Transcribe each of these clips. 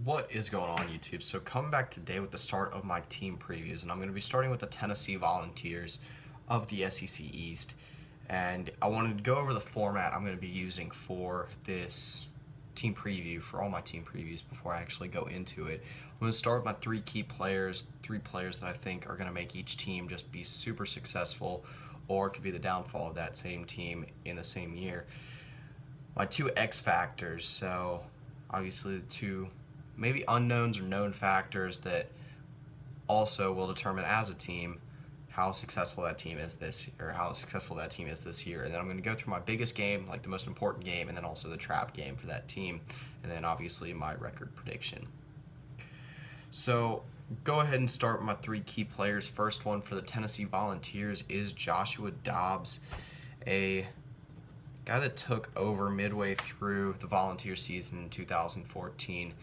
What is going on, YouTube? So coming back today with the start of my team previews, and I'm going to be starting with the Tennessee Volunteers of the SEC East. And I wanted to go over the format I'm going to be using for this team preview, for all my team previews before I actually go into it. I'm going to start with my three key players, three players that I think are going to make each team just be super successful or could be the downfall of that same team in the same year. My two X factors, so obviously the two maybe unknowns or known factors that also will determine as a team how successful that team is this year, or how successful that team is this year. And then I'm going to go through my biggest game, like the most important game, and then also the trap game for that team, and then obviously my record prediction. So go ahead and start with my three key players. First one for the Tennessee Volunteers is Joshua Dobbs, a guy that took over midway through the Volunteer season in 2014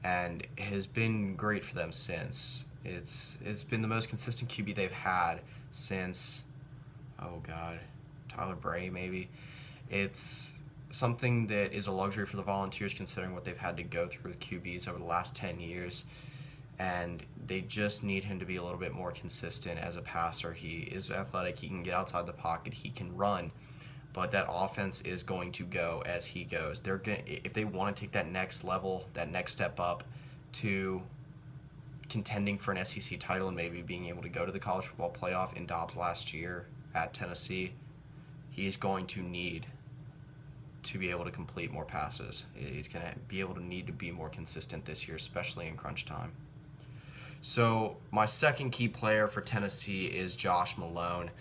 and has been great for them since. It's been the most consistent QB they've had since, Tyler Bray maybe. It's something that is a luxury for the Volunteers considering what they've had to go through with QBs over the last 10 years. And they just need him to be a little bit more consistent as a passer. He is athletic, he can get outside the pocket, he can run, but that offense is going to go as he goes. They're going if they want to take that next level, that next step up to contending for an SEC title and maybe being able to go to the college football playoff in Dobbs last year at Tennessee, he's going to need to be able to complete more passes. He's going to be able to need to be more consistent this year, especially in crunch time. So my second key player for Tennessee is Josh Malone.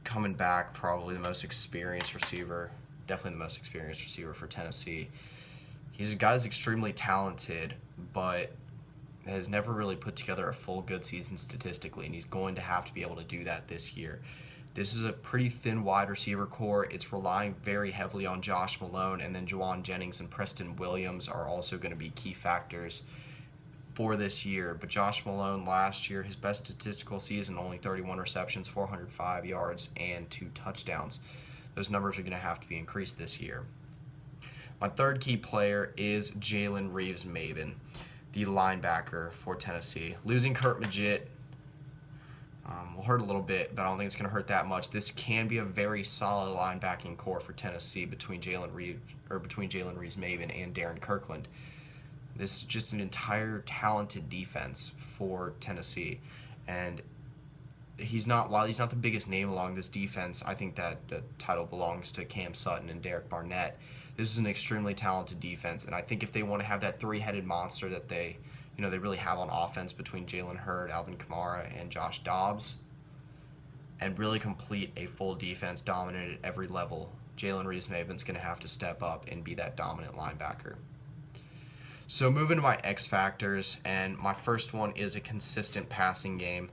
Coming back, probably the most experienced receiver, definitely the most experienced receiver for Tennessee. He's a guy that's extremely talented, but has never really put together a full good season statistically, and he's going to have to be able to do that this year. This is a pretty thin wide receiver core. It's relying very heavily on Josh Malone, and then Juwan Jennings and Preston Williams are also going to be key factors for this year. But Josh Malone last year, his best statistical season, only 31 receptions, 405 yards, and 2 touchdowns. Those numbers are going to have to be increased this year. My third key player is Jaylen Reeves Maven, the linebacker for Tennessee. Losing Kurt Magid will hurt a little bit, but I don't think it's going to hurt that much. This can be a very solid linebacking core for Tennessee between Jaylen Reeves Maven and Darren Kirkland. This is just an entire talented defense for Tennessee, and while he's not the biggest name along this defense, I think that the title belongs to Cam Sutton and Derek Barnett. This is an extremely talented defense, and I think if they want to have that three-headed monster that they really have on offense between Jalen Hurd, Alvin Kamara, and Josh Dobbs, and really complete a full defense dominant at every level, Jaylen Reeves Maven's going to have to step up and be that dominant linebacker. So moving to my X factors, and my first one is a consistent passing game.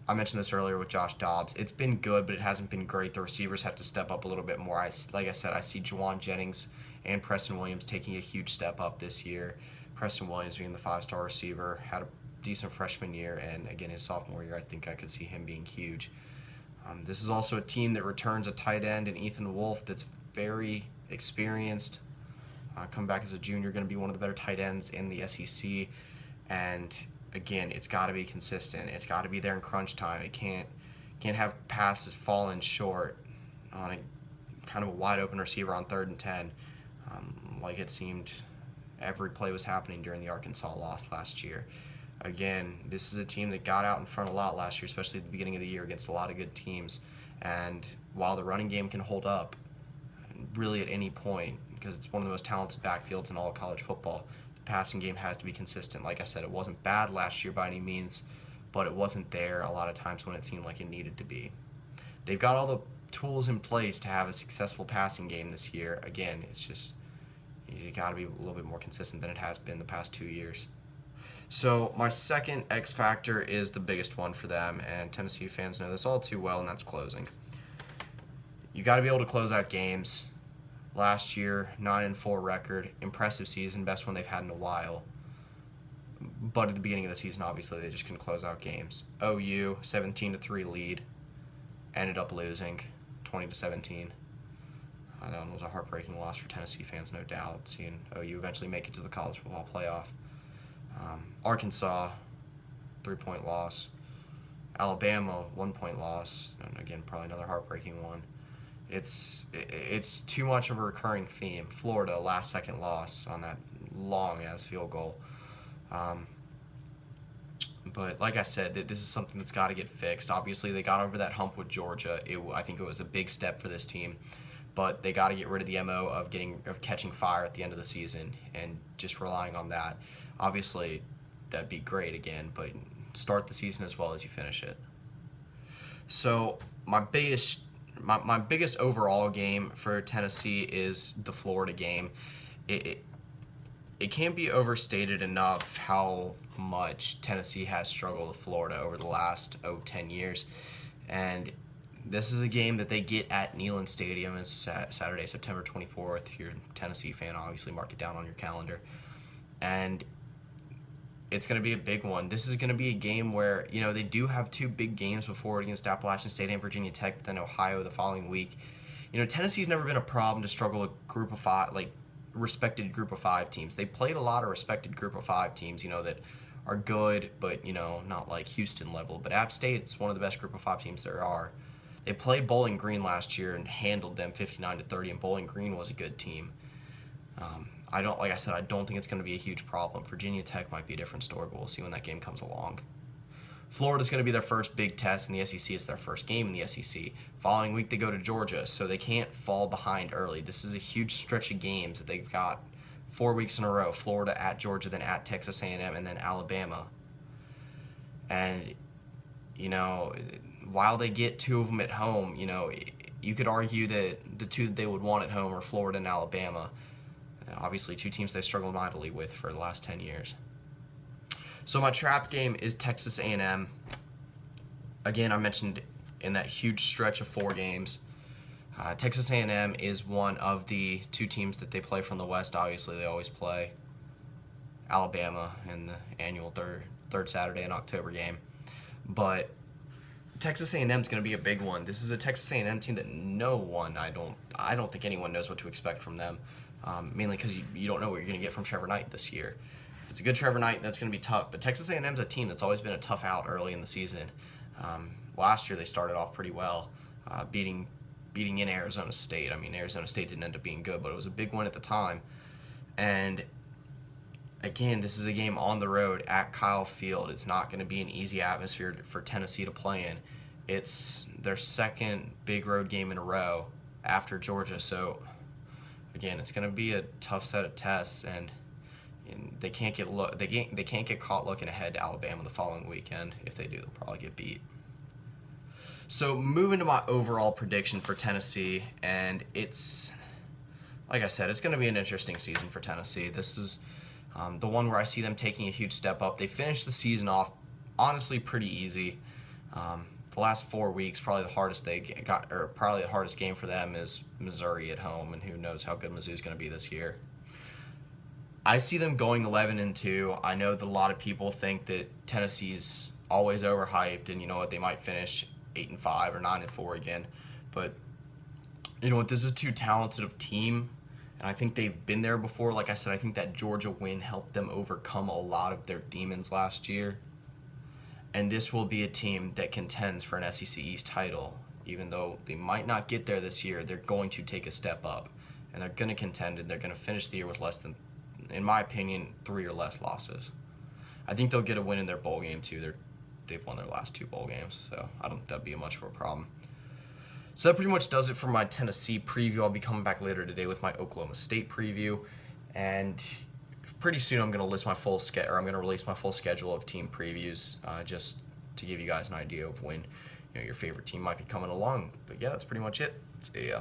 I mentioned this earlier with Josh Dobbs. It's been good, but it hasn't been great. The receivers have to step up a little bit more. Like I said, I see Juwan Jennings and Preston Williams taking a huge step up this year. Preston Williams being the 5-star receiver, had a decent freshman year, and again, his sophomore year, I think I could see him being huge. This is also a team that returns a tight end in Ethan Wolf that's very experienced. Come back as a junior, going to be one of the better tight ends in the SEC, and again, it's got to be consistent. It's got to be there in crunch time. It can't have passes falling short on a kind of a wide open receiver on 3rd and 10, like it seemed every play was happening during the Arkansas loss last year. Again, this is a team that got out in front a lot last year, especially at the beginning of the year against a lot of good teams. And while the running game can hold up, really at any point, because it's one of the most talented backfields in all of college football, the passing game has to be consistent. Like I said, it wasn't bad last year by any means, but it wasn't there a lot of times when it seemed like it needed to be. They've got all the tools in place to have a successful passing game this year. Again, it's just you got to be a little bit more consistent than it has been the past 2 years. So my second X factor is the biggest one for them, and Tennessee fans know this all too well, and that's closing. You got to be able to close out games. Last year, 9-4 record, impressive season, best one they've had in a while. But at the beginning of the season, obviously, they just couldn't close out games. OU, 17-3 lead, ended up losing 20-17. That one was a heartbreaking loss for Tennessee fans, no doubt, seeing OU eventually make it to the college football playoff. Arkansas, 3-point loss. Alabama, 1-point loss, and again, probably another heartbreaking one. It's too much of a recurring theme. Florida, last-second loss on that long-ass field goal. But like I said, this is something that's got to get fixed. Obviously, they got over that hump with Georgia. I think it was a big step for this team. But they got to get rid of the MO of catching fire at the end of the season and just relying on that. Obviously, that'd be great again, but start the season as well as you finish it. So my biggest overall game for Tennessee is the Florida game. It can't be overstated enough how much Tennessee has struggled with Florida over the last 10 years. And this is a game that they get at Neyland Stadium. It's Saturday, September 24th. If you're a Tennessee fan, obviously mark it down on your calendar. And it's going to be a big one. This is going to be a game where, they do have two big games before against Appalachian State and Virginia Tech, but then Ohio the following week. Tennessee's never been a problem to struggle with group of five, respected group of five teams. They played a lot of respected group of five teams, that are good, but, not like Houston level. But App State's one of the best group of five teams there are. They played Bowling Green last year and handled them 59-30, and Bowling Green was a good team. I don't think it's going to be a huge problem. Virginia Tech might be a different story, but we'll see when that game comes along. Florida's going to be their first big test in the SEC. It's their first game in the SEC. Following week, they go to Georgia, so they can't fall behind early. This is a huge stretch of games that they've got 4 weeks in a row. Florida at Georgia, then at Texas A&M, and then Alabama. And, while they get two of them at home, you could argue that the two that they would want at home are Florida and Alabama. Obviously, two teams they struggled mightily with for the last 10 years. So my trap game is Texas A&M. Again, I mentioned in that huge stretch of 4 games, Texas A&M is one of the two teams that they play from the West. Obviously, they always play Alabama in the annual third Saturday in October game. But Texas A&M is going to be a big one. This is a Texas A&M team that I don't think anyone knows what to expect from them. Mainly because you don't know what you're going to get from Trevor Knight this year. If it's a good Trevor Knight, that's going to be tough. But Texas A&M is a team that's always been a tough out early in the season. Last year they started off pretty well, beating in Arizona State. Arizona State didn't end up being good, but it was a big win at the time. And again, this is a game on the road at Kyle Field. It's not going to be an easy atmosphere for Tennessee to play in. It's their second big road game in a row after Georgia. So again, it's going to be a tough set of tests, and they can't get caught looking ahead to Alabama the following weekend. If they do, they'll probably get beat. So moving to my overall prediction for Tennessee, and it's, like I said, it's going to be an interesting season for Tennessee. This is the one where I see them taking a huge step up. They finished the season off, honestly, pretty easy. The last 4 weeks, probably the hardest game for them is Missouri at home, and who knows how good Mizzou's going to be this year. I see them going 11-2. I know that a lot of people think that Tennessee's always overhyped, and they might finish 8-5 or 9-4 again. But this is too talented of team, and I think they've been there before. Like I said, I think that Georgia win helped them overcome a lot of their demons last year. And this will be a team that contends for an SEC East title. Even though they might not get there this year, they're going to take a step up. And they're going to contend, and they're going to finish the year with less than, in my opinion, 3 or less losses. I think they'll get a win in their bowl game, too. They've won their last 2 bowl games, so I don't think that'd be much of a problem. So that pretty much does it for my Tennessee preview. I'll be coming back later today with my Oklahoma State preview. And pretty soon I'm going to release my full schedule of team previews, just to give you guys an idea of when your favorite team might be coming along. But yeah, that's pretty much it. See ya.